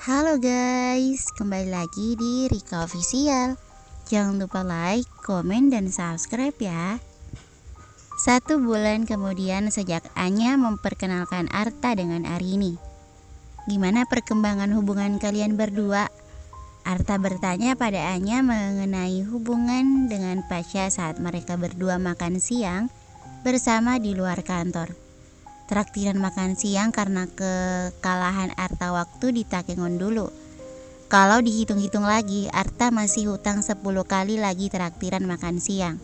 Halo guys, kembali lagi di Rika Official. Jangan lupa like, komen, dan subscribe ya. 1 bulan kemudian sejak Anya memperkenalkan Arta dengan Arini. Gimana perkembangan hubungan kalian berdua? Arta bertanya pada Anya mengenai hubungan dengan Pasha saat mereka berdua makan siang bersama di luar kantor. Traktiran makan siang karena kekalahan Arta waktu di Takengon dulu. Kalau dihitung-hitung lagi, Arta masih hutang 10 kali lagi traktiran makan siang.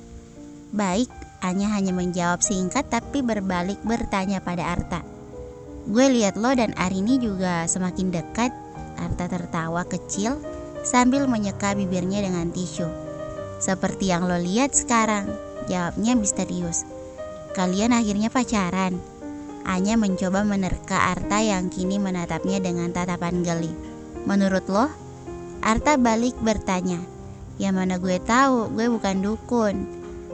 Baik, Anya hanya menjawab singkat tapi berbalik bertanya pada Arta. Gue lihat lo dan Arini juga semakin dekat. Arta tertawa kecil sambil menyeka bibirnya dengan tisu. Seperti yang lo lihat sekarang, jawabnya misterius. Kalian akhirnya pacaran? Anya mencoba menerka Arta yang kini menatapnya dengan tatapan geli. Menurut lo? Arta balik bertanya. Ya mana gue tahu, gue bukan dukun.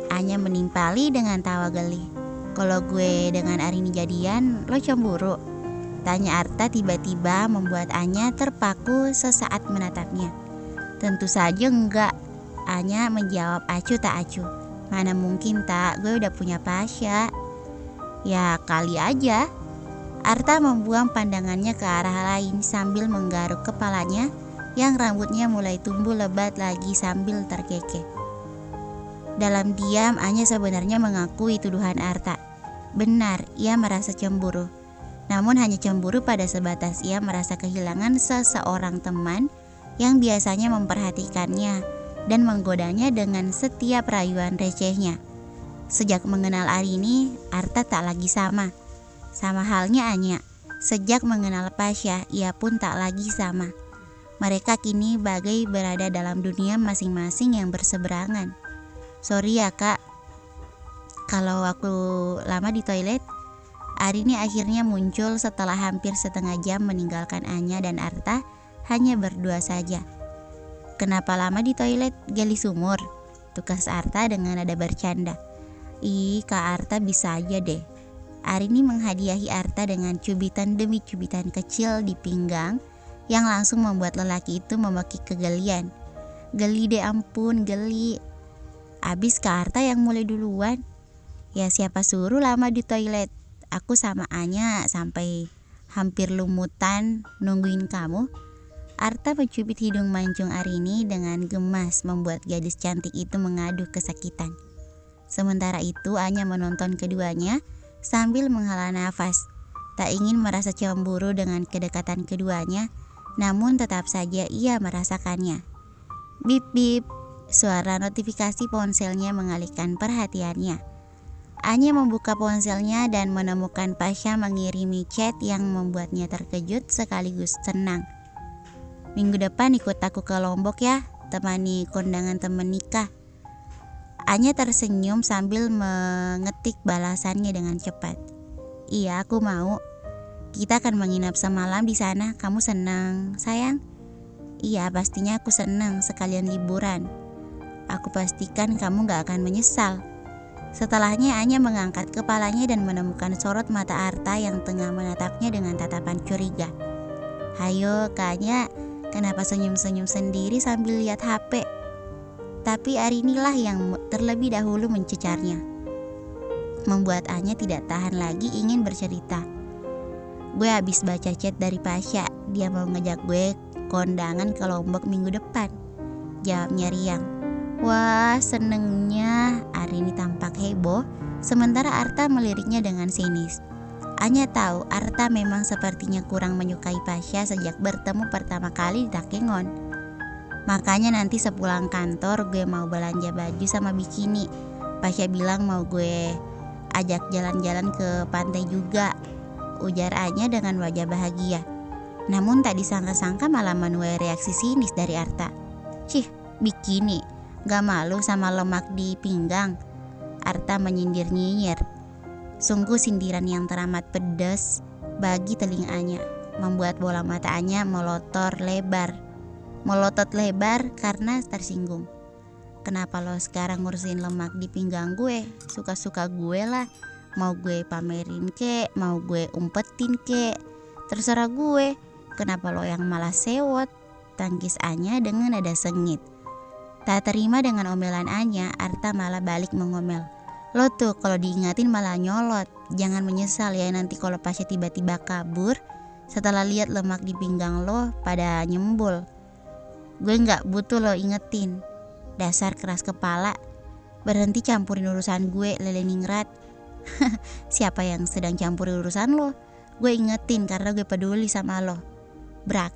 Anya menimpali dengan tawa geli. Kalau gue dengan Arini jadian, lo cemburu? Tanya Arta tiba-tiba membuat Anya terpaku sesaat menatapnya. Tentu saja enggak. Anya menjawab acuh tak acuh. Mana mungkin tak, gue udah punya Pasha. Ya kali aja. Arta membuang pandangannya ke arah lain sambil menggaruk kepalanya yang rambutnya mulai tumbuh lebat lagi sambil terkekeh. Dalam diam Anya sebenarnya mengakui tuduhan Arta. Benar, ia merasa cemburu. Namun hanya cemburu pada sebatas ia merasa kehilangan seseorang teman yang biasanya memperhatikannya dan menggodanya dengan setiap rayuan recehnya. Sejak mengenal Arini, Arta tak lagi sama. Sama halnya Anya. Sejak mengenal Pasha, ia pun tak lagi sama. Mereka kini bagai berada dalam dunia masing-masing yang berseberangan. Sorry ya kak, kalau aku lama di toilet. Arini akhirnya muncul setelah hampir setengah jam meninggalkan Anya dan Arta hanya berdua saja. Kenapa lama di toilet? Gali sumur? Tukas Arta dengan nada bercanda. Ih, Kak Arta bisa aja deh. Arini menghadiahi Arta dengan cubitan demi cubitan kecil di pinggang yang langsung membuat lelaki itu memekik kegelian. Geli deh, ampun, geli. Abis Kak Arta yang mulai duluan. Ya siapa suruh lama di toilet. Aku sama Anya sampai hampir lumutan nungguin kamu. Arta mencubit hidung mancung Arini dengan gemas membuat gadis cantik itu mengaduh kesakitan. Sementara itu Anya menonton keduanya sambil menghela nafas. Tak ingin merasa cemburu dengan kedekatan keduanya, namun tetap saja ia merasakannya. Bip bip, suara notifikasi ponselnya mengalihkan perhatiannya. Anya membuka ponselnya dan menemukan Pasha mengirimi chat yang membuatnya terkejut sekaligus senang. Minggu depan ikut aku ke Lombok ya, temani kondangan temen nikah. Anya tersenyum sambil mengetik balasannya dengan cepat. Iya, aku mau. Kita akan menginap semalam di sana. Kamu senang, sayang? Iya, pastinya aku senang. Sekalian liburan. Aku pastikan kamu gak akan menyesal. Setelahnya Anya mengangkat kepalanya dan menemukan sorot mata Arta yang tengah menatapnya dengan tatapan curiga. Hayo, Kak, kenapa senyum-senyum sendiri sambil lihat HP? Tapi Arinilah yang terlebih dahulu mencecarnya, membuat Anya tidak tahan lagi ingin bercerita. Gue habis baca chat dari Pasha, dia mau ngajak gue kondangan ke Lombok minggu depan, jawabnya riang. Wah, senengnya. Arini tampak heboh, sementara Arta meliriknya dengan sinis. Anya tahu Arta memang sepertinya kurang menyukai Pasha sejak bertemu pertama kali di Takengon. Makanya nanti sepulang kantor gue mau belanja baju sama bikini. Pasha bilang mau gue ajak jalan-jalan ke pantai juga, ujar Anya dengan wajah bahagia. Namun tak disangka-sangka malah menuai reaksi sinis dari Arta. Cih, bikini? Gak malu sama lemak di pinggang? Arta menyindir nyinyir. Sungguh sindiran yang teramat pedas bagi telinga Anya, membuat bola mata Anya melotot lebar karena tersinggung. Kenapa lo sekarang ngurusin lemak di pinggang gue? Suka-suka gue lah. Mau gue pamerin kek, mau gue umpetin kek, terserah gue. kenapa lo yang malah sewot? Tangkis Anya dengan nada sengit. Tak terima dengan omelan Anya, Arta malah balik mengomel. Lo tuh kalau diingatin malah nyolot. Jangan menyesal ya nanti kalau pasnya tiba-tiba kabur setelah lihat lemak di pinggang lo pada nyembul. Gue gak butuh lo ingetin. Dasar keras kepala. Berhenti campurin urusan gue, Lele Ningrat. Siapa yang sedang campurin urusan lo? Gue ingetin karena gue peduli sama lo. Brak.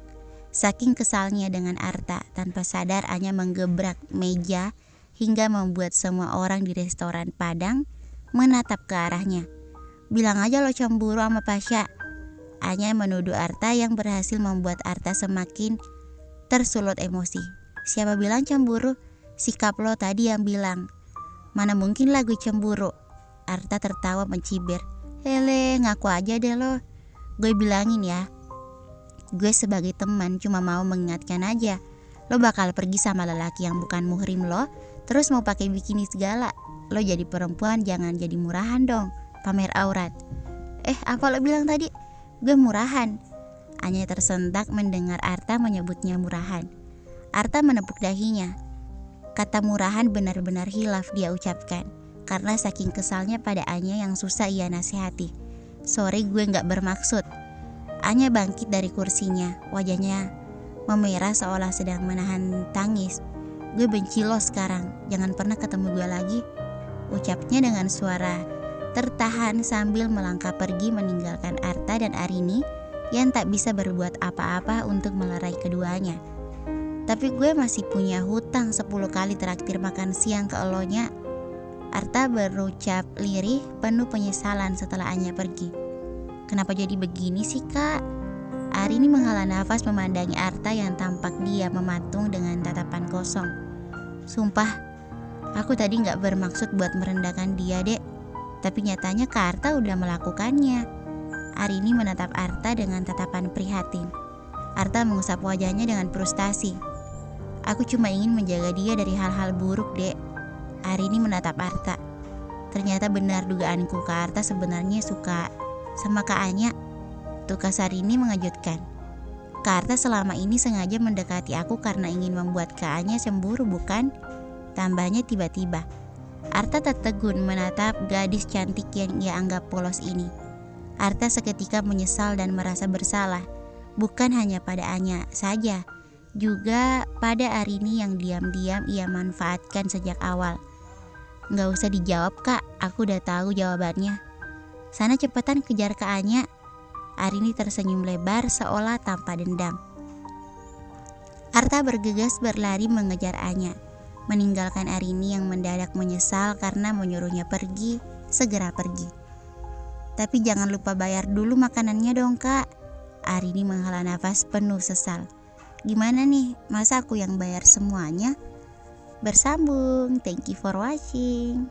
Saking kesalnya dengan Arta, tanpa sadar Anya menggebrak meja hingga membuat semua orang di restoran Padang menatap ke arahnya. Bilang aja lo cemburu sama Pasha. Anya menuduh Arta yang berhasil membuat Arta semakin tersulut emosi. Siapa bilang cemburu? Sikap lo tadi yang bilang. Mana mungkin lah gue cemburu. Arta tertawa mencibir. Hele, ngaku aja deh lo. Gue bilangin ya, gue sebagai teman cuma mau mengingatkan aja. Lo bakal pergi sama lelaki yang bukan muhrim lo, terus mau pakai bikini segala. Lo jadi perempuan jangan jadi murahan dong, pamer aurat. Apa lo bilang tadi? Gue murahan. Anya tersentak mendengar Arta menyebutnya murahan. Arta menepuk dahinya. Kata murahan benar-benar hilaf dia ucapkan, karena saking kesalnya pada Anya yang susah ia nasihati. Sorry, gue gak bermaksud. Anya bangkit dari kursinya, wajahnya memerah seolah sedang menahan tangis. Gue benci lo sekarang, jangan pernah ketemu gue lagi, ucapnya dengan suara tertahan sambil melangkah pergi meninggalkan Arta dan Arini yang tak bisa berbuat apa-apa untuk melerai keduanya. Tapi gue masih punya hutang 10 kali traktir makan siang ke elonya. Arta berucap lirih penuh penyesalan setelah Anya pergi. Kenapa jadi begini sih kak? Arini menghela nafas memandangi Arta yang tampak dia mematung dengan tatapan kosong. Sumpah, aku tadi gak bermaksud buat merendahkan dia dek. Tapi nyatanya Kak Arta udah melakukannya. Arini menatap Arta dengan tatapan prihatin. Arta mengusap wajahnya dengan frustasi. Aku cuma ingin menjaga dia dari hal-hal buruk dek. Arini menatap Arta. Ternyata benar dugaanku, Kak Arta sebenarnya suka sama Kak Anya. Tukas Arini mengejutkan. Kak Arta selama ini sengaja mendekati aku karena ingin membuat Kak Anya cemburu bukan? Tambahnya tiba-tiba. Arta tertegun menatap gadis cantik yang ia anggap polos ini. Arta seketika menyesal dan merasa bersalah. Bukan hanya pada Anya saja, juga pada Arini yang diam-diam ia manfaatkan sejak awal. Gak usah dijawab kak, aku udah tahu jawabannya. Sana cepetan kejar Kak Anya. Arini tersenyum lebar seolah tanpa dendam. Arta bergegas berlari mengejar Anya, meninggalkan Arini yang mendadak menyesal karena menyuruhnya pergi, segera pergi. Tapi jangan lupa bayar dulu makanannya dong kak. Arini menghela nafas penuh sesal. Gimana nih, masa aku yang bayar semuanya? Bersambung, thank you for watching.